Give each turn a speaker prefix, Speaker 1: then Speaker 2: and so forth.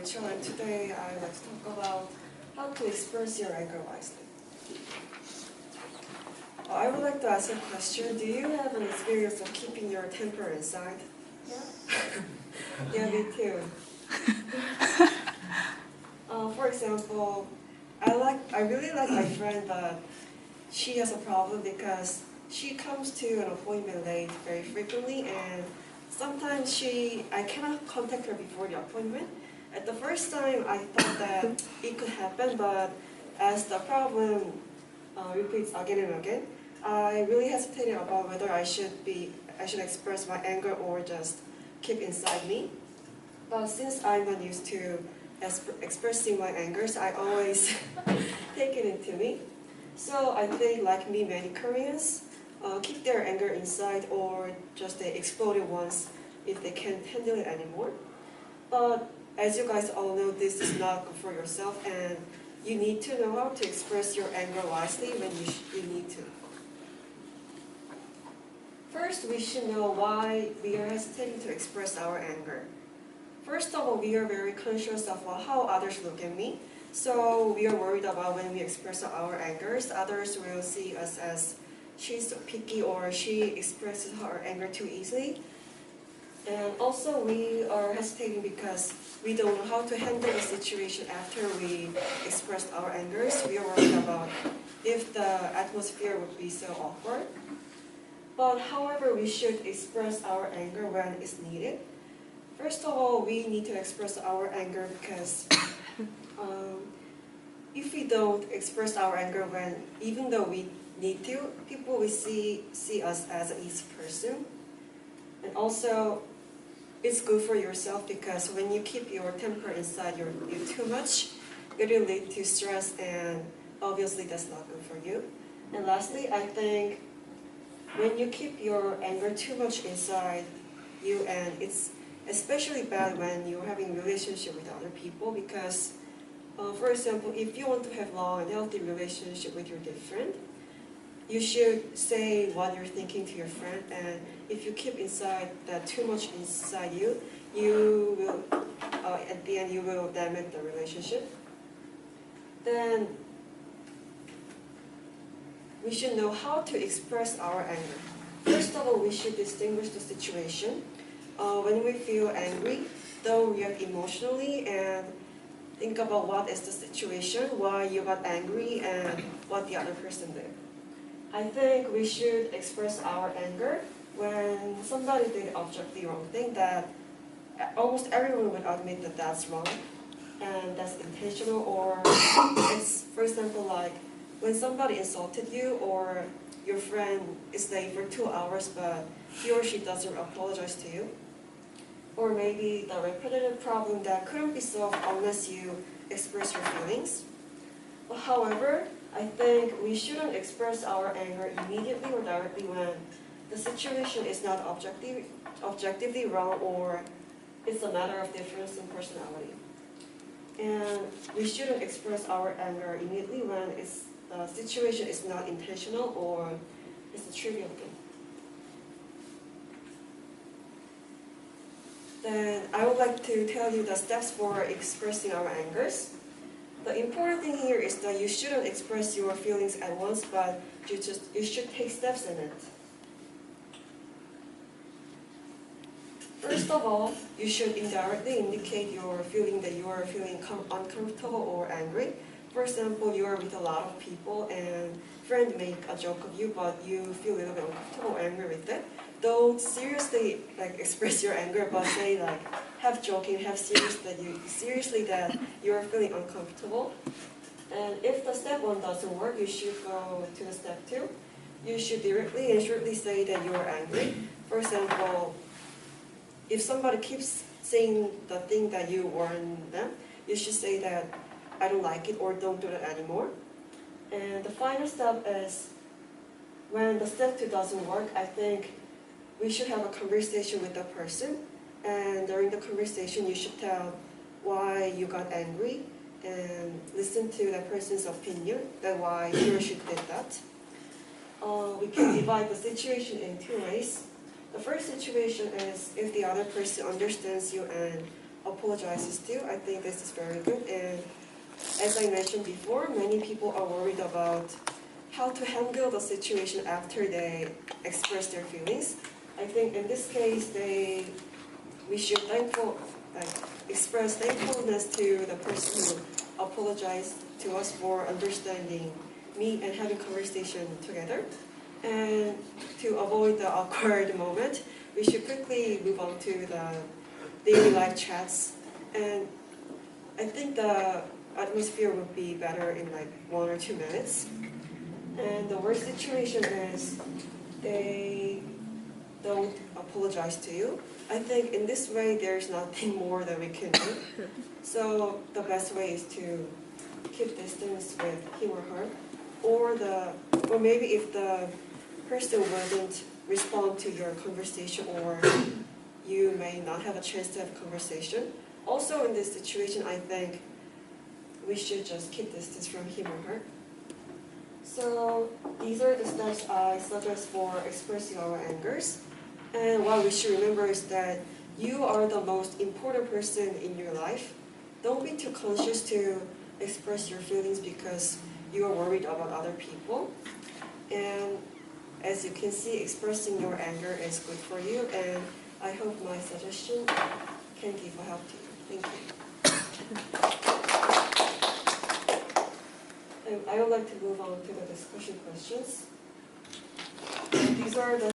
Speaker 1: Rachel, and today I would like to talk about how to express your anger wisely. I would like to ask a question. Do you have an experience of keeping your temper inside? Yeah. Yeah, me too. For example, I really like my friend, but she has a problem because she comes to an appointment late very frequently, and sometimes I cannot contact her before the appointment. At the first time, I thought that it could happen, but as the problem repeats again and again, I really hesitated about whether I should express my anger or just keep inside me. But since I'm not used to expressing my anger, so I always take it into me. So I think, like me, many Koreans keep their anger inside or just they explode it once if they can't handle it anymore. But as you guys all know, this is not good for yourself, and you need to know how to express your anger wisely when you need to. First, we should know why we are hesitating to express our anger. First of all, we are very conscious of how others look at me. So we are worried about when we express our angers, others will see us as she's so picky or she expresses her anger too easily. And also we are hesitating because we don't know how to handle the situation after we expressed our angers. We are worried about if the atmosphere would be so awkward. But however, we should express our anger when it's needed. First of all, we need to express our anger because if we don't express our anger even though we need to, people will see us as an easy person. And also, it's good for yourself because when you keep your temper inside you too much, it will lead to stress, and obviously that's not good for you. And lastly, I think when you keep your anger too much inside you, and it's especially bad when you're having a relationship with other people because, for example, if you want to have long and healthy relationship with your dear friend, you should say what you're thinking to your friend, and if you keep that too much inside you will, at the end, you will damage the relationship. Then we should know how to express our anger. First of all, we should distinguish the situation. When we feel angry, don't react emotionally and think about what is the situation, why you got angry, and what the other person did. I think we should express our anger when somebody did objectively wrong thing that almost everyone would admit that that's wrong and that's intentional, or it's, for example, like when somebody insulted you or your friend is late for 2 hours but he or she doesn't apologize to you. Or maybe the repetitive problem that couldn't be solved unless you express your feelings. But however, I think we shouldn't express our anger immediately or directly when the situation is not objectively wrong or it's a matter of difference in personality. And we shouldn't express our anger immediately when the situation is not intentional or it's a trivial thing. Then I would like to tell you the steps for expressing our angers. The important thing here is that you shouldn't express your feelings at once, but you should take steps in it. First of all, you should indirectly indicate your feeling that you are feeling uncomfortable or angry. For example, you are with a lot of people and friend make a joke of you, but you feel a little bit uncomfortable or angry with it. Don't seriously express your anger, but say half joking, half seriously that you are feeling uncomfortable. And if the step 1 doesn't work, you should go to the step 2. You should directly and shortly say that you are angry. For example, if somebody keeps saying the thing that you warned them, you should say that I don't like it or don't do that anymore. And the final step is when the step 2 doesn't work, I think we should have a conversation with the person, and during the conversation you should tell why you got angry and listen to that person's opinion, that why he or she did that. We can divide the situation in 2 ways. The first situation is if the other person understands you and apologizes to. I think this is very good. And as I mentioned before, many people are worried about how to handle the situation after they express their feelings. I think in this case, we should express thankfulness to the person who apologized to us for understanding me and having conversation together. And to avoid the awkward moment, we should quickly move on to the daily life chats. And I think the atmosphere would be better in like 1 or 2 minutes. And the worst situation is they don't apologize to you. I think in this way there's nothing more that we can do. So the best way is to keep distance with him or her, or maybe if the person wouldn't respond to your conversation, or you may not have a chance to have a conversation. Also in this situation, I think we should just keep distance from him or her. So these are the steps I suggest for expressing our angers. And what we should remember is that you are the most important person in your life. Don't be too conscious to express your feelings because you are worried about other people. And as you can see, expressing your anger is good for you, and I hope my suggestion can give a help to you. Thank you. And I would like to move on to the discussion questions. These are the